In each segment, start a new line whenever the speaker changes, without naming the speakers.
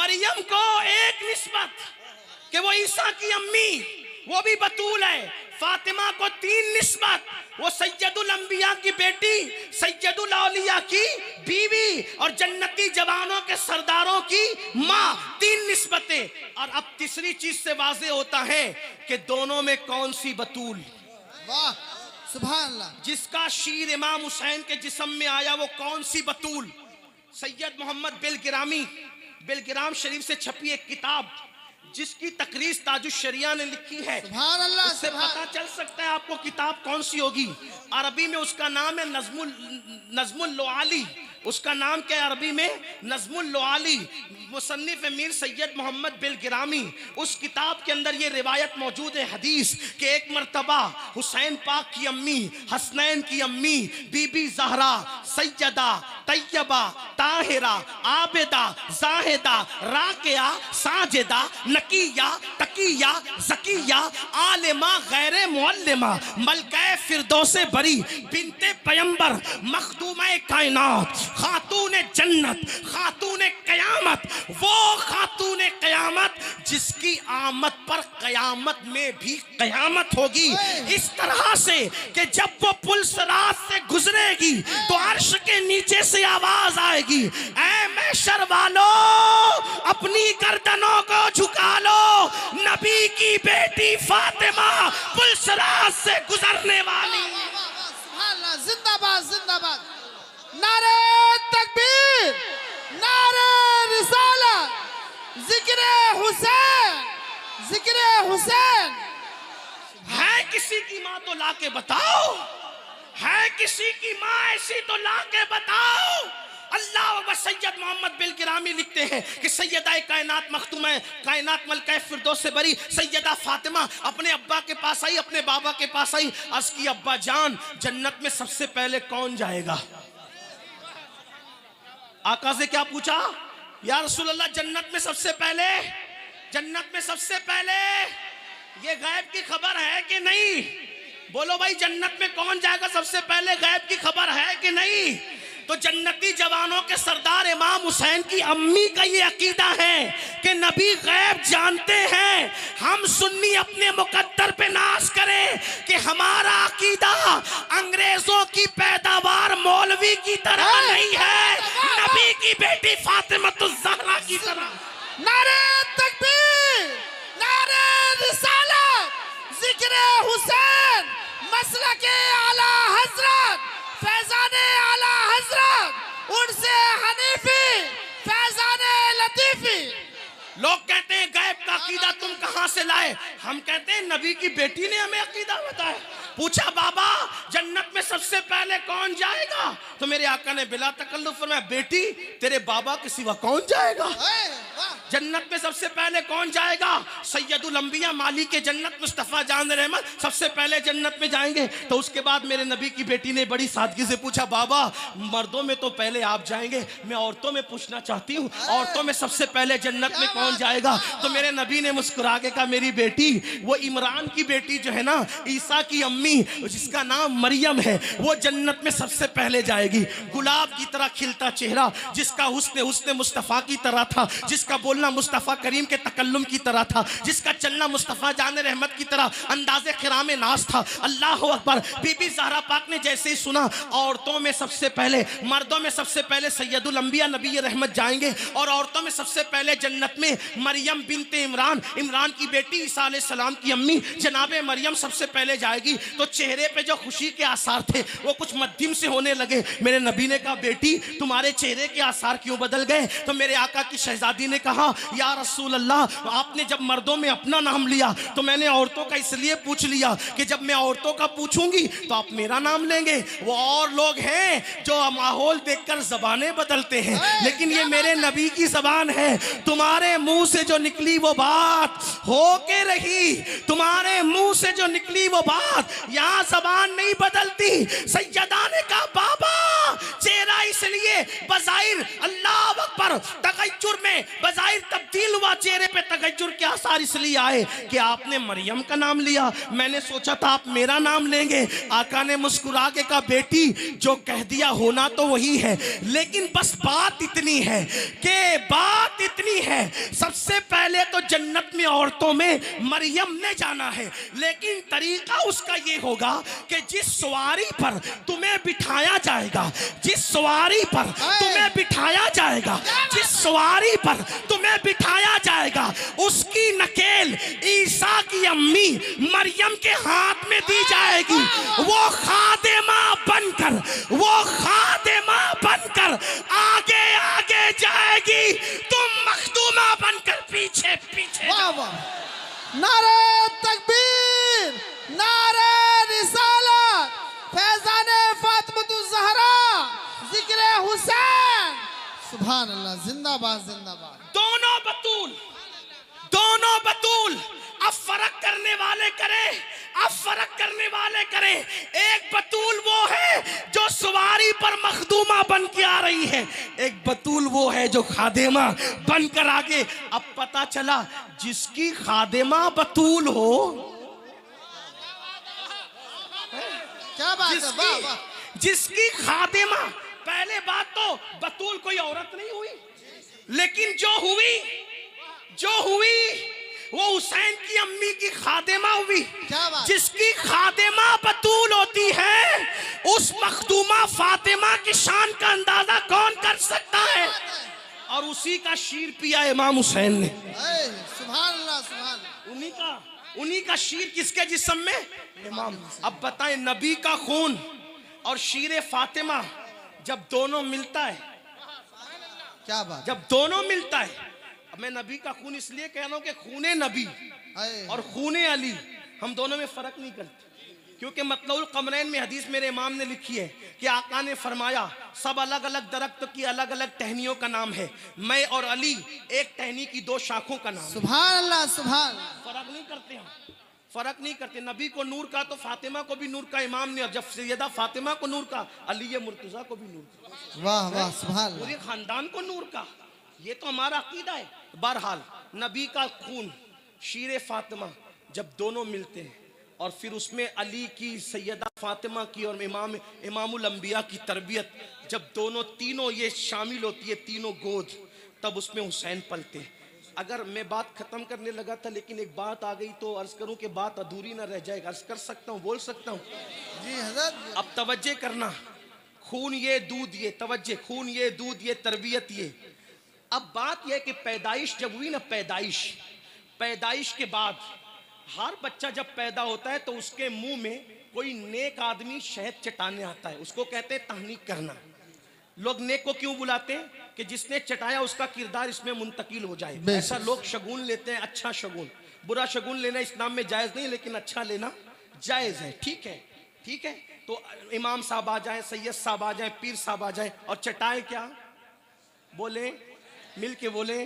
मरियम को एक निस्बत कि वो ईसा की अम्मी, वो भी बतूल है। फातिमा को 3 निस्बत, वो सैयदुल अंबिया की बेटी, सैयदुल औलिया की बीवी और जन्नती जवानों के सरदारों की माँ। 3 निस्बतें। और अब तीसरी चीज से वाज़े होता है कि दोनों में कौन सी बतूल।
वाह सुभान अल्लाह।
जिसका शीर इमाम हुसैन के जिस्म में आया वो कौन सी बतूल। सैयद मोहम्मद बिलगिराम शरीफ से छपी एक किताब जिसकी तकरीज ताजुश शरिया ने लिखी है,
सुभान अल्लाह।
उससे पता चल सकता है आपको किताब कौन सी होगी। अरबी में उसका नाम है नज़्मुल लुआली। उसका नाम क्या है अरबी में? नज़्मुल लुआली। मुसन्निफ मीर सैयद मोहम्मद बिलगिरामी। उस किताब के अंदर ये रिवायत मौजूद है हदीस कि एक मरतबा हुसैन पाक की अम्मी, हसनैन की अम्मी, बीबी ज़हरा, सैयदा, तैयबा, ताहिरा, आबिदा, जाहिदा, राकिया, साजिदा, नकिया, तकिया, ज़किया, आलिमा, गैर मुअल्लिमा, मलका फिरदौसे बरी, बिनते पैगंबर, मखदूमा कायनात, खातून जन्नत, खातून कयामत, वो खातून कयामत जिसकी आमद पर कयामत में भी कयामत होगी। इस तरह से कि जब वो पुल सिरात से गुजरेगी तो अर्श के नीचे से आवाज आएगी, ऐ महशर वालों अपनी गर्दनों को झुका लो, नबी की बेटी फातिमा पुल सिरात से गुजरने वाली।
सुभान अल्लाह। जिंदाबाद जिंदाबाद। नारे तकबीर, नारे रिसालत, जिक्रे हुसैन, जिक्रे हुसैन।
है किसी की माँ तो लाके बताओ, है किसी की माँ ऐसी तो लाके बताओ। अल्लाह अकबर। सैयद मोहम्मद बिलगिरामी लिखते हैं कि सैयदा कायनात मखदूमा कायनात मलका फिरदौस से बरी सैयदा फातिमा अपने अब्बा के पास आई, अपने बाबा के पास आई। अर्ज़ की अब्बा जान जन्नत में सबसे पहले कौन जाएगा। आका से क्या पूछा? या रसूल अल्लाह जन्नत में सबसे पहले, जन्नत में सबसे पहले ये गैब की खबर है कि नहीं? बोलो भाई जन्नत में कौन जाएगा सबसे पहले, गैब की खबर है कि नहीं? तो जन्नती जवानों के सरदार इमाम हुसैन की अम्मी का ये अकीदा है कि नबी गैब जानते हैं। हम सुन्नी अपने मुकद्दर पे नाज करें कि हमारा अकीदा अंग्रेजों की पैदावार मौलवी की तरह नहीं है, नबी की बेटी फातिमा ज़हरा की तरह।
नारे तकबीर, नारे रिसालत, जिक्रे हुसैन, मसलके आला हजरत, फैजाने आला हजरत, उनसे हनीफी, फैजाने लतीफी।
लोग कहते हैं गैब का अकीदा तुम कहां से लाए? हम कहते हैं नबी की बेटी ने हमें अकीदा बताया। पूछा बाबा जन्नत में सबसे पहले कौन जाएगा? तो मेरे आका ने बिला तकल्लुफ फरमाया बेटी तेरे बाबा के सिवा कौन जाएगा। जन्नत में सबसे पहले कौन जाएगा? सैयदुल अंबिया मालिक के जन्नत मुस्तफ़ा जान रहमत सबसे पहले जन्नत में जाएंगे। तो उसके बाद मेरे नबी की बेटी ने बड़ी सादगी से पूछा बाबा मर्दों में तो पहले आप जाएंगे, मैं औरतों में पूछना चाहती हूँ औरतों में सबसे पहले जन्नत में कौन जाएगा? तो मेरे नबी ने मुस्कुरा के कहा मेरी बेटी वो इमरान की बेटी जो है ना, ईसा की अम्मी जिसका नाम मरियम है, वो जन्नत में सबसे पहले जाएगी। गुलाब की तरह खिलता चेहरा, जिसका हुस्न मुस्तफ़ा की तरह था, जिसका बोलना मुस्तफ़ा करीम के तकल्लुम की तरह था, जिसका चलना मुस्तफ़ा जान रहमत की तरह अंदाज़े ख़िराम नाज था। अल्लाह अकबर। बीबी ज़हरा पाक ने जैसे ही सुना औरतों में सबसे पहले, मर्दों में सबसे पहले सैयदुल अंबिया नबी रहमत जाएंगे और औरतों में सबसे पहले जन्नत में मरियम बिनते इमरान, इमरान की बेटी ईसा अलैहिस्सलाम की अम्मी जनाबे मरियम सबसे पहले जाएगी। तो चेहरे पे जो खुशी के आसार थे वो कुछ मध्यम से होने लगे। मेरे नबी ने कहा बेटी तुम्हारे चेहरे के आसार क्यों बदल गए? तो मेरे आका की शहजादी ने कहा या रसूल अल्लाह आपने जब मर्दों में अपना नाम लिया तो मैंने औरतों का इसलिए पूछ लिया कि जब मैं औरतों का पूछूंगी तो आप मेरा नाम लेंगे। वो और लोग हैं जो माहौल देखकर जबानें बदलते हैं, लेकिन ये मेरे नबी की जबान है। तुम्हारे मुंह से जो निकली वो बात होके रही, तुम्हारे मुंह से जो निकली वो बात, यहाँ जबान नहीं बदलती। सैयदा ने कहा बाबा चेहरा इसलिए बज़ाहिर अल्लाह अकबर तगय्युर में बज़ाहिर तब्दील हुआ, चेहरे पे तगय्युर के आसार इसलिए आए कि आपने मरियम का नाम लिया, मैंने सोचा था आप मेरा नाम लेंगे। आका ने मुस्कुरा के कहा बेटी जो कह दिया होना तो वही है, लेकिन बस बात इतनी है कि बात इतनी है सबसे पहले तो जन्नत में औरतों में मरियम ने जाना है, लेकिन तरीका उसका ये होगा कि जिस सवारी पर तुम्हें बिठाया जाएगा, जिस सवारी पर तुम्हें बिठाया जाएगा, जिस सवारी पर तुम्हें बिठाया जाएगा, उसकी नकेल ईसा की अम्मी मरियम के हाथ में दी जाएगी। वो खादिमा बनकर, वो खादिमा बनकर आगे आगे जाएगी, तुम मखदूमा बनकर पीछे पीछे।
वाह वाह, नारे तकबीर, नारे रिसालत, फैजाने फातिमतुज ज़हरा, जिक्रे हुसैन, सुभान अल्लाह, जिंदाबाद जिंदाबाद।
दोनों बतूल, दोनों बतूल। अब फर्क करने वाले करे, अब फर्क करने वाले करे। एक बतूल वो है जो सवारी पर मखदूमा बन के आ रही है, एक बतूल वो है जो खादिमा बनकर आगे। अब पता चला जिसकी खादिमा बतूल हो,
क्या बात है, वाह वाह।
जिसकी खादिमा, पहले बात तो बतूल कोई औरत नहीं हुई, लेकिन जो हुई, जो हुई वो हुसैन की अम्मी की खादिमा हुई।
क्या बात?
जिसकी खादिमा बतूल होती है, उस मखदूमा फातिमा की शान का अंदाजा कौन कर सकता है? और उसी का शीर पिया इमाम हुसैन ने।
सुभान अल्लाह, सुभान अल्लाह।
उन्हीं का शीर किसके जिस्म में? इमाम। अब बताएं, नबी का खून और शीर फातिमा जब दोनों मिलता है,
क्या बात,
जब दोनों मिलता है, मैं नबी का खून इसलिए कह रहा हूं कि खूने नबी और खूने अली, हम दोनों में फर्क नहीं करते, क्योंकि मतलउल कमरैन में हदीस मेरे इमाम ने लिखी है कि आका ने फरमाया सब अलग अलग दरख्त की अलग अलग टहनियों का नाम है, मैं और अली एक टहनी की दो शाखों का नाम।
सुभान अल्लाह, सुभान।
फर्क नहीं करते हम, फर्क नहीं करते। नबी को नूर का तो फातिमा को भी नूर का इमाम ने, और जब सैयदा फातिमा को नूर का, अली मुर्तजा को भी नूर का।
वाह वाह, सुभान अल्लाह।
पूरे खानदान को नूर का, ये तो हमारा अकीदा है। बहरहाल नबी का खून शीर फातिमा जब दोनों मिलते हैं, और फिर उसमें अली की, सैयदा फातिमा की और इमामुल अंबिया की तरबियत, जब दोनों तीनों ये शामिल होती है, तीनों गोद, तब उसमें हुसैन पलते। अगर मैं बात खत्म करने लगा था, लेकिन एक बात आ गई तो अर्ज करूं कि बात अधूरी ना रह जाएगा। अर्ज कर सकता हूं, बोल सकता हूं?
जी हज़रत।
अब तवज्जे करना, खून ये दूध ये, तवज्जे, खून ये दूध ये, तरबियत ये। अब बात यह कि पैदाइश जब हुई ना, पैदाइश के बाद हर बच्चा जब पैदा होता है तो उसके मुंह में कोई नेक आदमी शहद चटाने आता है, उसको कहते हैं तहनीक करना। लोग नेक को क्यों बुलाते हैं? कि जिसने चटाया उसका किरदार इसमें मुंतकिल हो जाए, ऐसा लोग शगुन लेते हैं। अच्छा शगुन, बुरा शगुन लेना इस्लाम में जायज़ नहीं, लेकिन अच्छा लेना जायज़ है। ठीक है, ठीक है। तो इमाम साहब आ जाए, सैयद साहब आ जाए, पीर साहब आ जाए, और चटाए क्या? बोले, मिल के बोले।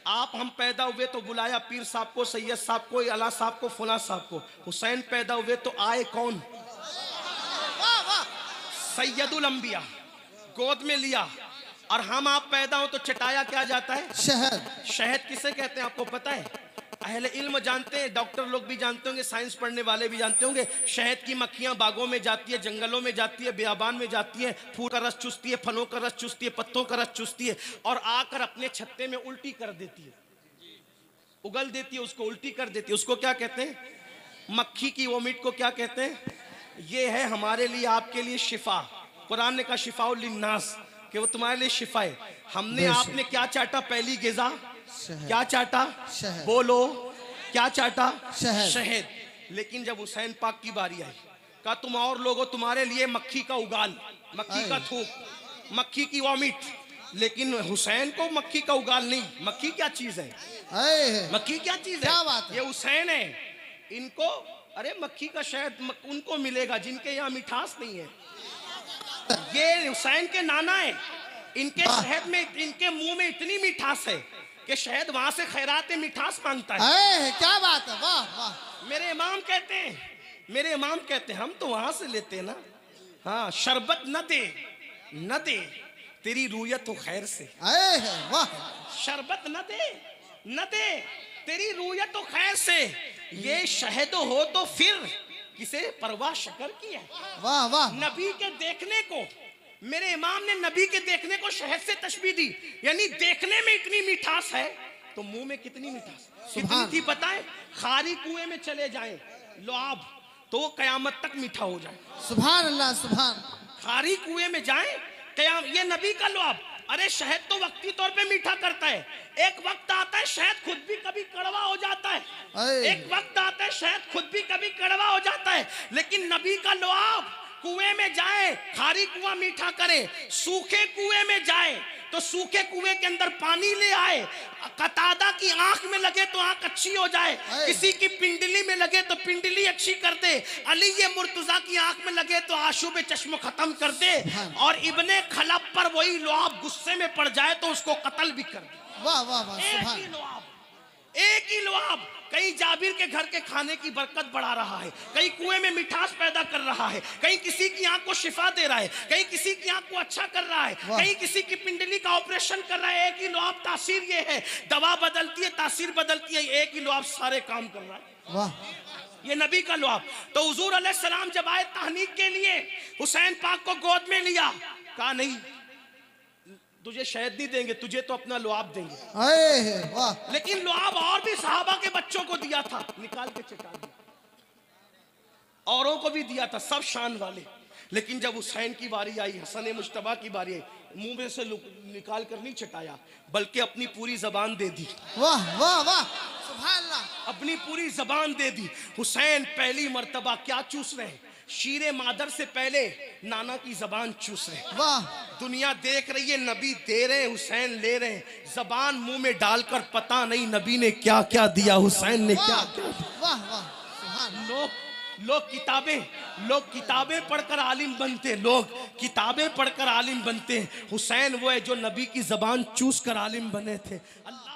आप हम पैदा हुए तो बुलाया पीर साहब को, सैयद साहब को, अला साहब को, फुला साहब को। हुसैन पैदा हुए तो आए कौन? सैयदुल अंबिया, गोद में लिया। और हम आप पैदा हो तो चटाया क्या जाता है? शहद। शहद किसे कहते हैं आपको पता है? अहले इल्म जानते हैं, डॉक्टर लोग भी जानते होंगे, साइंस पढ़ने वाले भी जानते होंगे। शहद की मक्खियां बागों में जाती है, जंगलों में जाती है, बियाबान में जाती है, फूल का रस चूसती है, फलों का रस चूसती है, पत्तों का रस चूसती है, और आकर अपने छत्ते में उल्टी कर देती है, उगल देती है, उसको उल्टी कर देती है। उसको क्या कहते हैं? मक्खी की वोमिट को क्या कहते हैं? ये है हमारे लिए, आपके लिए शिफा। कुरान ने कहा शिफाउल लिन्नास, कि वो तुम्हारे लिए शिफा है। हमने, आपने क्या चाटा? पहली गिज़ा क्या चाटा? बोलो, क्या चाटा? शहद। लेकिन जब हुसैन पाक की बारी आई, कहा तुम और लोगों, तुम्हारे लिए मक्खी का उगाल, मक्खी का थूक, मक्खी की वॉमिट। लेकिन हुसैन को मक्खी का उगाल नहीं। मक्खी क्या चीज है? मक्खी क्या चीज है? क्या बात है? ये हुसैन है। इनको, अरे मक्खी का शहद उनको मिलेगा जिनके यहाँ मिठास नहीं है। ये हुसैन के नाना है, इनके शहद में, इनके मुंह में इतनी मिठास है कि शहद वहां से खैरात मिठास मांगता है।
क्या बात है, वाह वाह।
मेरे इमाम कहते हैं, मेरे इमाम कहते हैं, हम तो वहां से लेते हैं ना। हाँ, शरबत न दे, न दे तेरी रूयत हो खैर से।
वाह। शरबत
न दे, न दे तेरी रूयत हो खैर से। ये शहद हो तो फिर किसे परवाह शकर की है।
वाह वाह।
नबी के देखने को मेरे इमाम ने नबी के देखने को शहद से तशबीह दी, यानी देखने में इतनी मिठास है तो मुंह में कितनी मिठास, कितनी थी पता है? खारी कुएं में चले जाएं लुआब तो वो कयामत तक मीठा हो जाए।
सुभान अल्लाह सुभान।
खारी कुएं में जाएं कयाम, ये नबी का लुआब। अरे शहद तो वक्ती तौर पे मीठा करता है, एक वक्त आता है शहद खुद भी कभी कड़वा हो जाता है, एक वक्त आता है शहद खुद भी कभी कड़वा हो जाता है। लेकिन नबी का लुआब कुएं में जाए खारी कुआं मीठा करे, सूखे कुएं में जाए तो सूखे कुएं के अंदर पानी ले आए, कतादा की आंख में लगे तो आंख अच्छी हो जाए, किसी की पिंडली में लगे तो पिंडली अच्छी कर दे, अली ये मुर्तजा की आंख में लगे तो आशूब चश्म खत्म कर दे, और इब्ने खलब पर वही लुआब गुस्से में पड़ जाए तो उसको कत्ल भी कर दे।
वाह वाह वाह सुभान।
एक ही लुआब कहीं जाबिर के घर के खाने की बरकत बढ़ा रहा है, कहीं कुएं में मिठास पैदा कर रहा है, कहीं किसी की आंख को शिफा दे रहा है, कहीं किसी की आंख को अच्छा कर रहा है, कहीं किसी की पिंडली का ऑपरेशन कर रहा है। एक ही लुआब तासीर ये है, दवा बदलती है तासीर बदलती है, एक ही लुआब सारे काम कर रहा है।
वाह
ये नबी का लुआब। तो हुजूर अलैहिस्सलाम जब आए तहनीक के लिए, हुसैन पाक को गोद में लिया, कहा नहीं तुझे शहद नहीं देंगे, तुझे तो अपना लुआब देंगे।
वाह।
लेकिन लुआब और भी सहाबा के बच्चों को दिया था, निकाल के चटा दिया, औरों को भी दिया था, सब शान वाले। लेकिन जब हुसैन की बारी आई, हसन मुश्तबा की बारी आई, मुंह में से निकाल कर नहीं चटाया बल्कि अपनी पूरी जबान दे दी।
वाह वाह वाह सुभान अल्लाह।
अपनी पूरी जबान दे दी। हुसैन पहली मर्तबा क्या चूस रहे हैं? शीरे मादर से पहले नाना की जबान चूस रहे।
वाह।
दुनिया देख रही है, नबी दे रहे, हुसैन ले रहे, जबान मुंह में डालकर पता नहीं नबी ने क्या क्या दिया, हुसैन ने क्या क्या दिया।
वाह वाह सुभान।
लोग किताबें पढ़कर आलिम बनते, लोग किताबें पढ़कर आलिम बनते हैं। हुसैन वो है जो नबी की जबान चूस कर आलिम बने थे। अल्लाह